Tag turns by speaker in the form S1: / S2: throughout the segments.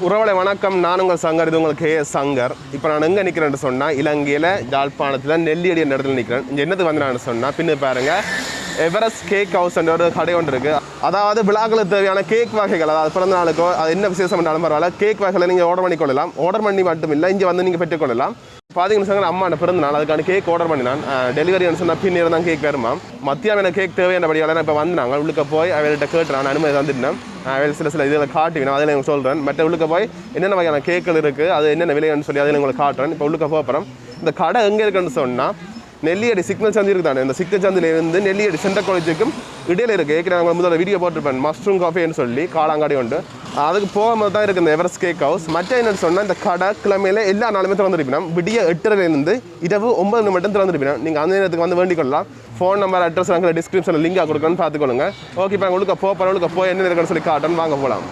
S1: உறவுகளை வணக்கம். நான் உங்கள் சங்கர், இது உங்களுக்கு சங்கர். இப்போ நான் எங்கே நிற்கிறேன்னு சொன்னால் இலங்கையில் யாழ்ப்பாணத்தில் நெல்லியடி என்ற இடத்துல நிற்கிறேன். இங்கே என்னது வந்து நான் சொன்னால் பின்னு பாருங்கள், எவரெஸ்ட் கேக் ஹவுஸ் என்ற ஒரு கடை ஒன்று இருக்குது. அதாவது விழாக்களுக்கு தேவையான கேக் வகைகள், அதாவது பிறந்த நாளுக்கோ அது என்ன விசேஷம் என்றாலும் பரவாயில்ல, கேக் வகைகளை நீங்கள் ஆர்டர் பண்ணி கொள்ளலாம். ஆர்டர் பண்ணி மட்டும் இல்லை, இங்கே வந்து நீங்கள் பெற்றுக்கொள்ளலாம். பார்த்தீங்கன்னு சொன்னால் அம்மா பிறந்த நாள், அதுக்கான கேக் ஆர்டர் பண்ணினான். டெலிவரின்னு சொன்னால் பின்னர் தான் கேக் வருமா. மத்தியானம் எனக்கு கேக் தேவையானபடியால் இப்போ வந்தாங்க. உள்ளுக்க போய் அவள்கிட்ட கேட்டு நான் அனுமதி தந்துட்டேன். அவள் சில இதில் காட்டுவேன், அதில் எனக்கு சொல்கிறேன். மற்ற உள்ளுக்க போய் என்னென்ன வகையான கேக்கள் இருக்குது, அது என்னென்ன விலைன்னு சொல்லி அதில் உங்களுக்கு காட்டுறேன். இப்போ உள்ளுக்க போகிறோம். இந்த கடை எங்கே இருக்குன்னு சொன்னால் நெல்லியடி சிக்னல் சந்தி இருக்குதானே, இந்த சிக்னல் சந்திலேருந்து நெல்லியடி சென்ட்ரல் காலேஜுக்கும் இடையில இருக்குது. ஏற்கனவே முதல்ல வீடியோ போட்டிருப்பேன், மஷ்ரூம் காஃபின்னு சொல்லி காளாங்காடி உண்டு. அதுக்கு போகும்போது தான் இருக்குது இந்த எவரெஸ்ட் கேக் ஹவுஸ். மற்ற என்னென்னு சொன்னால் இந்த கடை கிழமையில் எல்லா நாளுமே திறந்துருப்பினோம். விடிய 8:30 இரவு 9 மட்டும் திறந்துருப்பினோம். நீங்கள் அந்த நேரத்துக்கு வந்து வேண்டிக் கொள்ளலாம். ஃபோன் நம்பர், அட்ரஸ் அங்கே டிஸ்கிரிப்ஷனில் லிங்காக கொடுக்கணும்னு பார்த்துக்கொள்ளுங்க. ஓகே, இப்போ உங்களுக்கு உங்களுக்கு போய் என்ன இருக்குன்னு சொல்லி காட்டணும், வாங்க போகலாம்.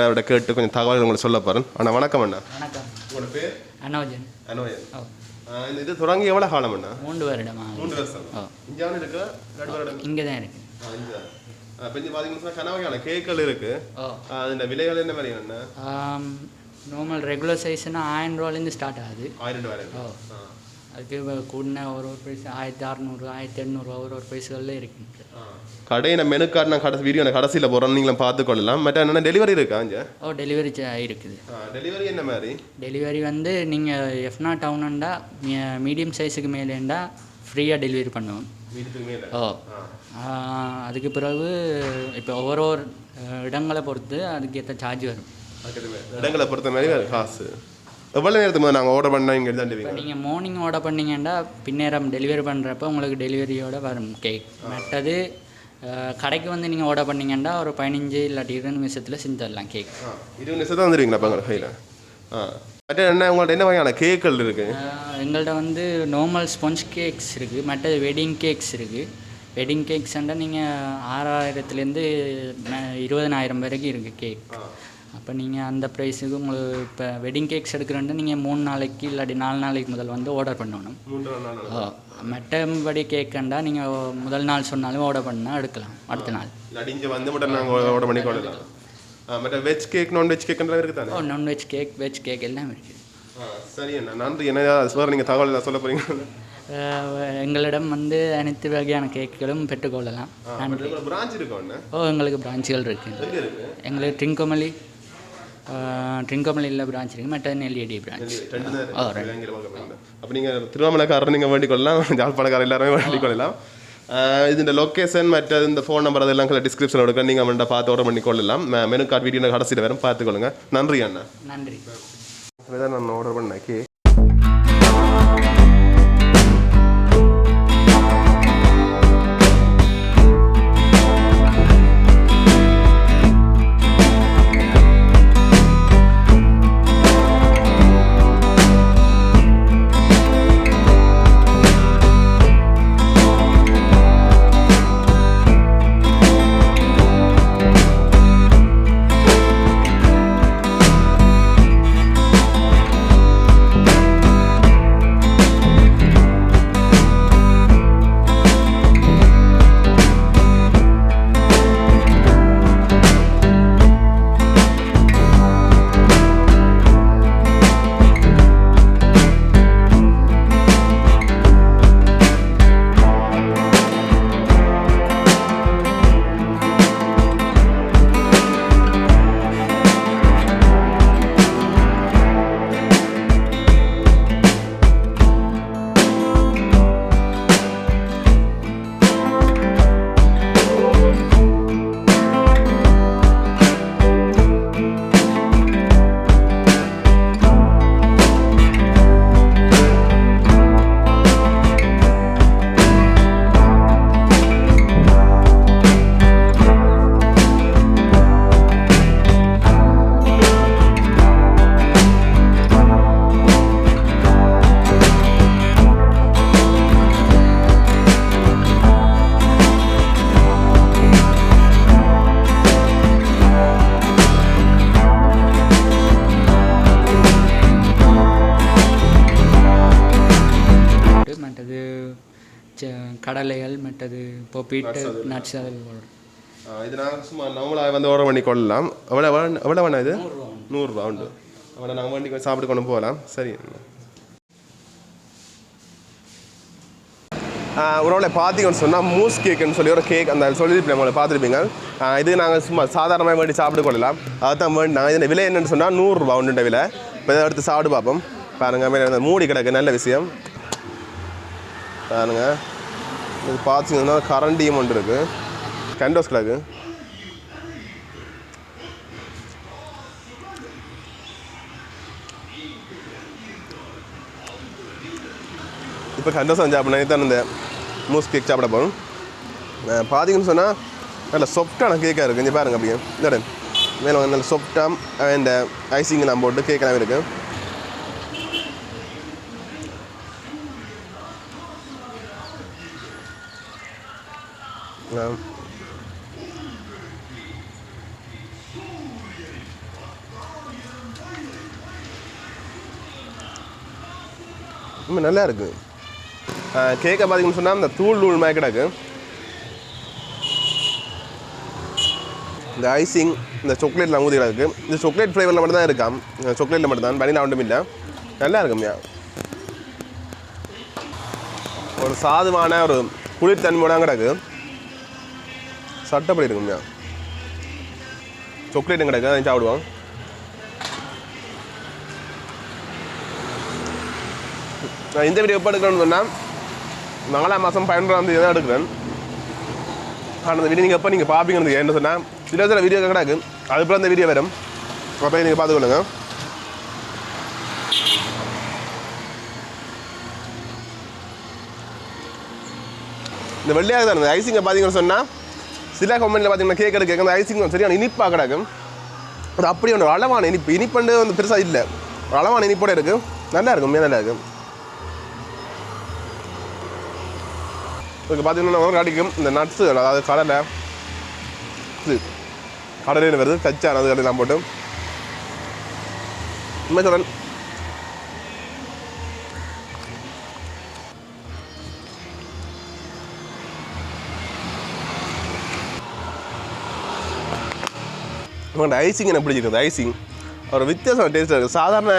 S1: அவட கேட்டு கொஞ்சம் தகவல் உங்களுக்கு சொல்ல போகிறேன். ஆனால் வணக்கம் அண்ணா.
S2: வணக்கம்.
S1: உங்களோட பேர்?
S2: அனோஜன்.
S1: இந்த இது தொடங்கி எவ்வளோ காலம் அண்ணா?
S2: 3 வருடமா.
S1: 3 வருஷம். இங்கே இருக்கு, 2 வருடம்
S2: இங்கே தான் இருக்கு.
S1: இப்போ இங்கே பார்த்தீங்கன்னா கனவகையான கேக்கள் இருக்கு. அதில் விலைகள் என்ன மாதிரி அண்ணா?
S2: நார்மல் ரெகுலர் சைஸ்னா 1000 ரூபாயிலேருந்து ஸ்டார்ட் ஆகுது.
S1: 1000 வரை.
S2: அதுக்கு கூடின ஒரு ப்ரைஸ் 1600, 1800 ஒரு ப்ரைஸ்களில் இருக்குங்க.
S1: கடையை நான் மெனு கார்டு நான் கடைசி வீடியோ நான் கடைசியில் போகிறோன்னு நீங்களும் பார்த்துக்கொள்ளலாம். மற்ற என்னென்ன டெலிவரி இருக்கா இங்கே?
S2: டெலிவரி இருக்குது.
S1: டெலிவரி என்ன மாதிரி?
S2: டெலிவரி வந்து நீங்கள் எஃப்னா டவுனுண்டா மீடியம் சைஸுக்கு மேலேண்டா ஃப்ரீயாக டெலிவரி பண்ணுவோம். அதுக்கு பிறகு இப்போ ஒவ்வொரு இடங்களை பொறுத்து அதுக்கேற்ற சார்ஜ் வரும்.
S1: இடங்களை பொறுத்த மாதிரி காசு எவ்வளோ நேரத்துக்கு நாங்கள் ஆர்டர் பண்ணால் இங்கே தான்
S2: நீங்கள் மார்னிங் ஆர்டர் பண்ணிங்கன்னா பின்னேரம் டெலிவரி பண்ணுறப்ப உங்களுக்கு டெலிவரியோட வரும் கேக். மற்றது கடைக்கு வந்து நீங்கள் ஆர்டர் பண்ணிங்கன்னா ஒரு 15 இல்லாட்டி 20 நிமிஷத்தில் செஞ்சு தரலாம் கேக். 20 நிமிஷம் தான் வந்துடுவீங்களா இப்போ உங்கள் கையில்? மற்ற என்ன உங்கள்கிட்ட என்ன வகையான கேக்கள் இருக்குது? எங்கள்கிட்ட வந்து நார்மல் ஸ்பாஞ்ச் கேக்ஸ் இருக்குது, மற்றது வெட்டிங் கேக்ஸ் இருக்குது. வெட்டிங் கேக்ஸ்ன்றால் நீங்கள் 6000லேருந்து 20,000 வரைக்கும் இருக்குது கேக். அப்போ நீங்கள் அந்த ப்ரைஸுக்கு உங்களுக்கு இப்போ வெட்டிங் கேக்ஸ் எடுக்கிறோன்னா நீங்கள் 3 நாளைக்கு இல்லாட்டி 4 நாளைக்கு முதல் வந்து ஆர்டர் பண்ணணும். மற்றபடி கேக்கண்டா நீங்கள் முதல் நாள் சொன்னாலும் ஆர்டர் பண்ணால் எடுக்கலாம் அடுத்த நாள்.
S1: இங்கே வந்து மட்டும் நாங்கள் ஆர்டர் பண்ணி கொள்ளலாம். மற்ற வெஜ் கேக், நான்வெஜ் கேக்லாம் இருக்குது தானே?
S2: நான்வெஜ் கேக், வெஜ் கேக் எல்லாம் இருக்குது.
S1: சரி அண்ணா, நன்றி. என்ன சார் நீங்கள் தகவல் சொல்ல போகிறீங்க?
S2: எங்களிடம் வந்து அனைத்து வகையான கேக்குகளும் பெற்றுக்கொள்ளலாம்.
S1: பிரான்ச் இருக்கோம்?
S2: எங்களுக்கு பிரான்ச்சுகள் இருக்குது. எங்களுக்கு ட்ரிங்கோமலியில் பிரான்ச் இருக்குது, மற்ற நெல்லியடி பிரான்ச்.
S1: அப்போ நீங்கள் திருவண்ணாமலைக்காரர் நீங்கள் வேண்டிக் கொள்ளலாம், யாழ்ப்பாணக்காரர் எல்லாருமே வேண்டிக் கொள்ளலாம். இந்த லொக்கேஷன் மற்ற இந்த ஃபோன் நம்பர் அதெல்லாம் டிஸ்கிரிப்ஷனில் கொடுக்க நீங்கள் அவன்கிட்ட பார்த்து ஆர்டர் பண்ணி கொள்ளலாம். மெனு கார்டு வீடியோ கடைசியில் வரும், பார்த்துக்கொள்ளுங்க. நன்றி அண்ணா.
S2: நன்றி.
S1: நான் ஆர்டர் பண்ணேன் கேக்.
S2: மற்றது கடலைகள் மற்றது பொப்பீட்டு நட்ஸ் அது போடுறோம்.
S1: இது நாங்கள் சும்மா நம்மளாக வந்து ஆர்டர் பண்ணி கொள்ளலாம். எவ்வளோ வேணா இது 100 ரூபா உண்டு. அவனை நாங்கள் வண்டி சாப்பிட்டு கொண்டு போகலாம். சரி உறவுல பார்த்தீங்கன்னு சொன்னால் மூஸ் கேக்குன்னு சொல்லி ஒரு கேக் அந்த சொல்லியிருப்பேன் உங்களை பார்த்துருப்பீங்க. இது நாங்கள் சும்மா சாதாரணமாக வேண்டி சாப்பிட்டு கொள்ளலாம். அதுதான் வேண்டி நாங்கள் இதில் விலை என்னென்னு சொன்னால் 100 ரூபா உண்டுட்ட விலை. இப்போ இதை எடுத்து சாப்பிட்டு பார்ப்போம். பாருங்கள் மேலே மூடி கிடக்கு, நல்ல விஷயம். பாருங்கள் இது பார்த்தீங்கன்னா கரண்டியும் ஒன்று இருக்குது, கண்டோஸ் கிடக்கு. இப்போ கண்டோஸ் சாப்பிட்றேன் தான் இந்த மூஸ் கேக் சாப்பிட போகிறோம். பார்த்தீங்கன்னு சொன்னால் நல்ல சாஃப்டான கேக்காக இருக்குது. இங்கே பாருங்கள் அப்படியே இந்த மேலே வந்து நல்ல சாஃப்டாக இந்த ஐசிங்கெல்லாம் போட்டு கேக்கெல்லாம் இருக்குது. நல்லா இருக்குது கேக்கை. பார்த்தீங்கன்னு சொன்னால் இந்த தூள் மாதிரி கிடக்கு. இந்த ஐசிங் இந்த சாக்லேட்டில் ஊதி கிடக்கு. இந்த சாக்லேட் ஃப்ளேவரில் மட்டும் தான் இருக்காம், சாக்லேட்டில் மட்டும் தான், வனிலா ஒன்றும் இல்லை. நல்லா இருக்கும்யா. ஒரு சாதுவான ஒரு குளிர்தன்மையோட கிடக்கு. சட்டப்படி இருக்கும்யா. சாக்லேட்டும் கிடக்கு, அதை சாப்பிடுவோம். நான் இந்த வீடியோ எப்போ எடுக்கிறேன்னு சொன்னால் 4ஆம் மாதம் 11ஆம் தேதி தான் எடுக்கிறேன். ஆனால் அந்த வீடியோ நீங்கள் எப்போ நீங்கள் பார்ப்பீங்கன்னு என்ன சொன்னால் சில வீடியோ கிடக்கு, அதுக்கப்புறம் அந்த வீடியோ வரும். அப்போ நீங்கள் பார்த்துக்கொள்ளுங்க. இந்த வெள்ளையாக தான் இந்த ஐசிங்கை பார்த்தீங்கன்னு சொன்னால் சில கம்பெனியில் பார்த்தீங்கன்னா கேக் எடுக்க அந்த ஐசிங் சரியான இனிப்பாக கிடக்கும். அது அப்படி ஒன்று அளவான இனிப்பண்டு வந்து பெருசாக இல்லை, அளவான இனிப்போடு இருக்குது. நல்லா இருக்கும், நல்லா இருக்கும். இதுக்கு பார்த்தீங்கன்னா கிடைக்கும் இந்த நட்ஸு, அதாவது கடலையில் வருது கச்சான அது கடையெல்லாம் போட்டு உண்மை சொல்கிறேன். உங்கள்கிட்ட ஐசிங் எனக்கு பிடிச்சிருக்கு. ஐசிங் ஒரு வித்தியாசம் டேஸ்ட்டாக இருக்குது. சாதாரண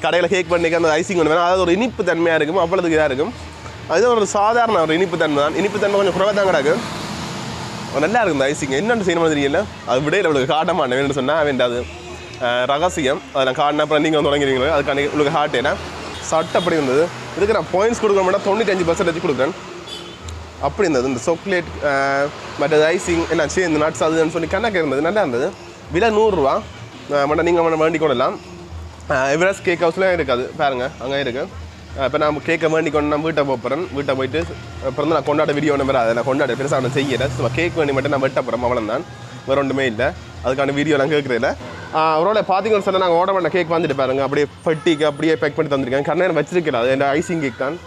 S1: கடையில் கேக் பண்ணிக்க அந்த ஐசிங் ஒன்று வேணும், அதாவது ஒரு இனிப்பு தன்மையாக இருக்கும், அவ்வளோதுக்கு இதாக இருக்கும். அதுதான் ஒரு சாதாரண ஒரு இனிப்பு தன்மை தான். இனிப்பு தன்மை கொஞ்சம் குறைவாக தான் கிடக்கு. நல்லா இருக்கும் இந்த ஐசிங். என்னென்னு செய்யணும் தெரியல, அது விட உங்களுக்கு காட்ட மாட்டேன் வேணும்னு சொன்னால் வேண்டாது ரகசியம். அதை நான் காட்டினா அப்புறம் நீங்கள் வந்து தொடங்கிறீங்களோ அதுக்கான உங்களுக்கு ஹார்ட்டேனா சட்டப்படி இருந்தது. இதுக்கு நான் பாயிண்ட்ஸ் கொடுக்க மாட்டேன், 95% கொடுக்குறேன். அப்படி இருந்தது. இந்த சாக்லேட் மற்ற ஐசிங் எல்லாம் சேர்ந்து நட்ஸ் அதுன்னு சொல்லி கணக்கு இருந்தது, நல்லா இருந்தது. விலை 100 ரூபா. மட்டும் நீங்கள் வேண்டி கொள்ளலாம். எவரெஸ்ட் கேக் ஹவுஸ்லாம் இருக்காது பாருங்கள், அங்கே இருக்குது. இப்போ நான் கேக்கை வேண்டி கொண்டு நான் வீட்டை போகிறேன். வீட்டை போயிட்டு அப்புறம் நான் கொண்டாட வீடியோ நம்பர் அதை நான் கொண்டாட பெருசாக நான் செய்யலை. ஸோ கேக் வேண்டி மட்டும் நான் வெட்ட போகிறேன், அவ்வளோ தான், வேறு ஒன்றுமே இல்லை. அதுக்கான வீடியோலாம் கேட்குறதில்ல. அவரோட பார்த்தீங்கன்னு சொன்னால் நாங்கள் ஆர்டர் பண்ண கேக் வந்துட்டு பாருங்கள், அப்படியே பெட்டிக்கு அப்படியே பேக் பண்ணி தந்துருக்கேன். கண்ணேரம் வச்சிருக்கல, அது என் ஐசிங் கேக் தான்.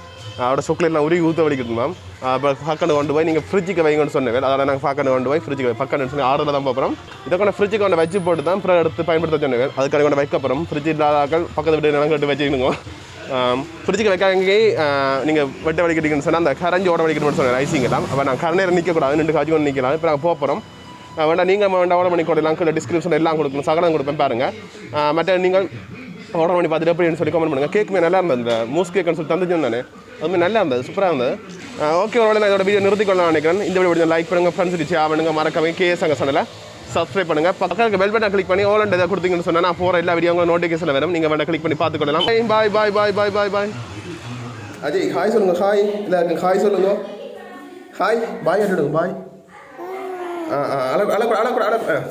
S1: அவரோட சாக்லேட்லாம் உருகி ஊற்ற வலிக்கிட்டுருந்தோம். அப்புறம் பக்கண்டு கொண்டு போய் நீங்கள் ஃப்ரிட்ஜுக்கு வைங்கன்னு சொன்னேன். அதனால் நாங்கள் பக்கண்டு கொண்டு போய் ஃப்ரிட்ஜுக்கு பக்கன்னு சொல்லி ஆர்டரில் தான் போகிறோம். இதை கொண்டு ஃப்ரிட்ஜுக்கு கொண்டு வச்சு போட்டு தான் அப்புறம் எடுத்து பயன்படுத்த சொன்னேன். அதுக்காக கொண்டு வைக்க போகிறோம். ஃப்ரிட்ஜ் இல்லாதாக்கள் பக்கத்து வீட்டு நிலம் கட்டு வச்சுக்கணுங்க. ஃப்ரிட்ஜுக்கு வைக்காங்கே நீங்கள் வெட்ட வலிக்கிட்டீங்கன்னு சொன்னால் அந்த கரைஞ்சி ஓட வலிக்கணும்னு சொன்னேன் ஐசிங் எல்லாம். அப்போ நான் கரநேரம் நிற்கக்கூடாது, 2 காய்ச்சி கொண்டு நிற்கலாம். இப்போ நாங்கள் போகிறோம். வேண்டாம் நீங்கள் வேண்டாம் ஆர்டர் பண்ணி கொடுக்கலாம், கீழே டிஸ்கிரிப்ஷன் எல்லாம் கொடுக்கணும், சகனம் கொடுப்பேன் பாருங்கள். மற்ற நீங்கள் ஆர்டர் பண்ணி பார்த்துட்டு எப்படின்னு சொல்லி கமெண்ட் பண்ணுங்கள். கேக்குமே நல்லா இருந்தது, இந்த மூஸ் கேக்குன்னு சொல்லி தந்துச்சு தானே, அதுமாதிரி நல்லா இருந்தது, சூப்பராக இருந்தது. ஓகே, ஒரு நான் இதோட வீடியோ நிறுத்திக்கொள்ளலாம் நினைக்கிறேன். இந்த வீடியோ லைக் பண்ணுங்கள், ஃப்ரெண்ட்ஸுக்கு ஷேர் பண்ணுங்கள், மறக்காம கேஎஸ்ங்க சேனலை சப்ஸ்கிரைப் பண்ணுங்கள். பக்கத்துக்கு பெல் பட்டன் கிளிக் பண்ணி ஆல் அண்ட் எதாவது கொடுத்தீங்கன்னு சொன்னால் நான் போகிற எல்லா வீடியோ நோட்டிஃபிகேஷன் வரும், நீங்கள் வேண்டாம் கிளிக் பண்ணி பார்த்துக்கொள்ளலாம். Bye bye bye bye bye bye. Ajay hi சொல்லுங்கள். ஹாய் எல்லாருக்கும் ஹாய் சொல்லுங்க. ஹாய் பாய் ஆட்டிடுங்க. பாய்.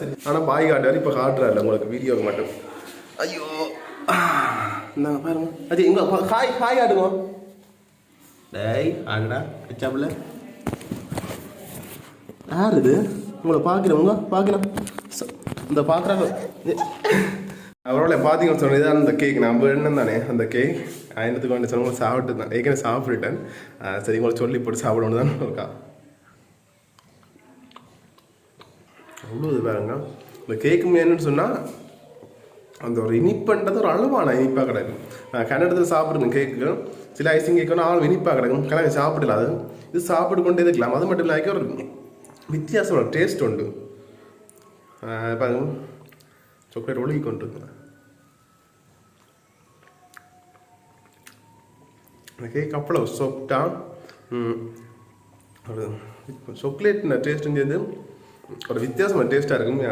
S1: சரி, ஆனால் பாய் காட்டுவார், இப்போ காட்டுறாரு உங்களுக்கு வீடியோவுக்கு மட்டும். ஐயோ இந்தாங்க பாருங்க. அஜய் இங்கே ஹாய் ஹாய் காட்டுங்க. டேய் ஆகடா கச்சாப்பில் யார் இது? உங்களை பார்க்குறவங்க பார்க்கலாம், இந்த பார்க்குறாங்க. அவரோட பார்த்தீங்கன்னு சொன்னது தான் அந்த கேக். நான் வேணும் தானே அந்த கேக் ஆயிரத்துக்கு வந்து சொன்னவங்க சாப்பிட்டு தான் ஏற்கனவே சாப்பிட்டுட்டேன். சரி உங்களை சொல்லி போட்டு சாப்பிடணும் தான் இருக்கா. அவ்வளோ இது பாருங்க. இந்த கேக்கு என்னன்னு சொன்னால் அந்த ஒரு இனிப்புன்றது ஒரு அளவான இனிப்பாக கிடக்கும். நான் கன்னடத்தில் சாப்பிடுங்க கேக்கு, சில ஐசிங் கேட்கணும் ஆள் இனிப்பாக கிடக்கும், கணக்கு சாப்பிடல. அது இது சாப்பிட்டு கொண்டே இருக்கலாம். அது மட்டும் இல்லாமல் ஒரு வித்தியாசமான டேஸ்ட் உண்டு. பாருங்க சாக்லேட் ஒழுகி கொண்டு இருக்கு. அந்த கேக் அவ்வளோ சாஃப்டாக ஒரு சாக்லேட் டேஸ்ட்டுங்கிறது ஒரு வித்தியாசமான டேஸ்ட்டாக இருக்கும்.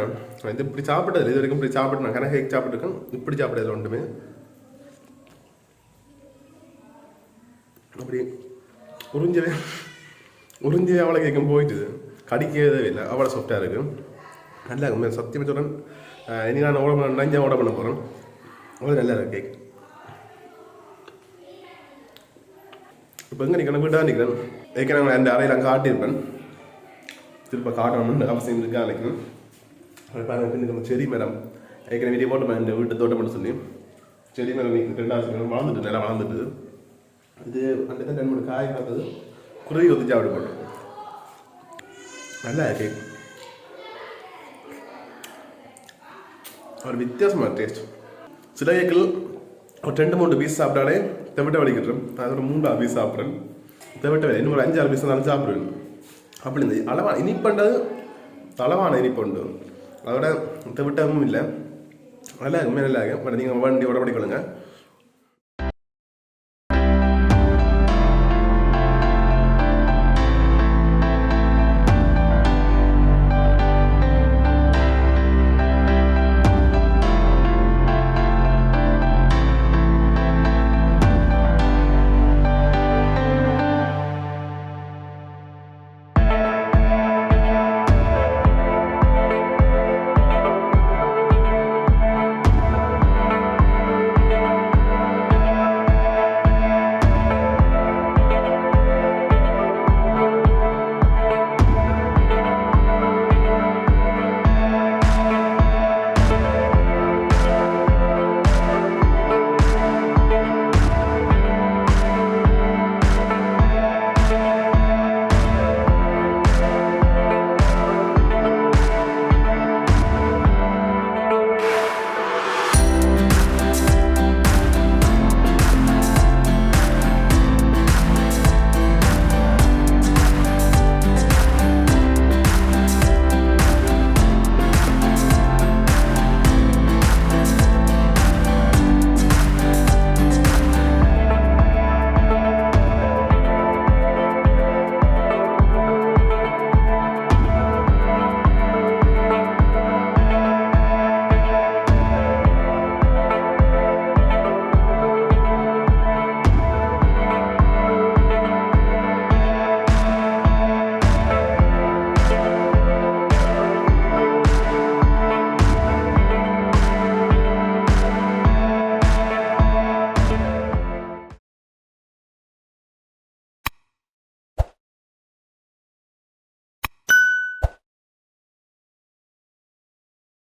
S1: இது இப்படி சாப்பிட்டதில்லை இது வரைக்கும். இப்படி சாப்பிட்டு நான் கணக்கு கேக் சாப்பிட்ருக்கேன், இப்படி சாப்பிட்டதில்லை ஒன்றுமே. அப்படி உறிஞ்சவே அவ்வளோ கேட்கும் போயிட்டுது, கடிக்கவே இல்லை, அவ்வளோ சாஃப்டாக இருக்கும். நல்லா இருக்கும். சத்தியமாக சொல்கிறேன், இனி நான் ஆர்டர் பண்ண நஞ்சா ஆர்டர் பண்ண போகிறேன். அவ்வளோ நல்லா இருக்கும் கேக். இப்போ எங்கே நிற்கிறேன், வீட்டாக நிற்கிறேன். ஏற்கனவே நான் என் அறையில் அங்கே காட்டியிருப்பேன், திரும்ப காட்டணும்னு அவசியம் இருக்கா நினைக்கிறேன். பாருங்க பின்னுக்கு செடி மரம் ஏற்கனவே வீடியோ போட்டு இந்த வீட்டு தோட்டம் பண்ண சொல்லி செடி மரம் 2 வளர்ந்துட்டு நல்லா வளர்ந்துட்டு. இது அந்த தான் 2-3 காய் பார்த்தது குருவி ஒத்துச்சு அப்படி போட்டோம். நல்லா கேக், ஒரு வித்தியாசமான டேஸ்ட். சில கேக்கில் ஒரு 2-3 பீஸ் சாப்பிட்டாலே தெவிட்ட வலிக்கிட்டுரும். நான் ஒரு 3 பீஸ் சாப்பிட்றேன், தெவிட்ட வலி. இன்னும் ஒரு 5-6 பீஸ் நான் சாப்பிடுவேன். அப்படி இந்த அளவான இனிப்புன்றது அளவான இனிப்பு உண்டு, அதோட தெவிட்டமும் இல்லை. நல்லா இருக்குமே, நல்லா இருக்கும். பட் நீங்கள் வண்டி உடம்படி கொள்ளுங்க.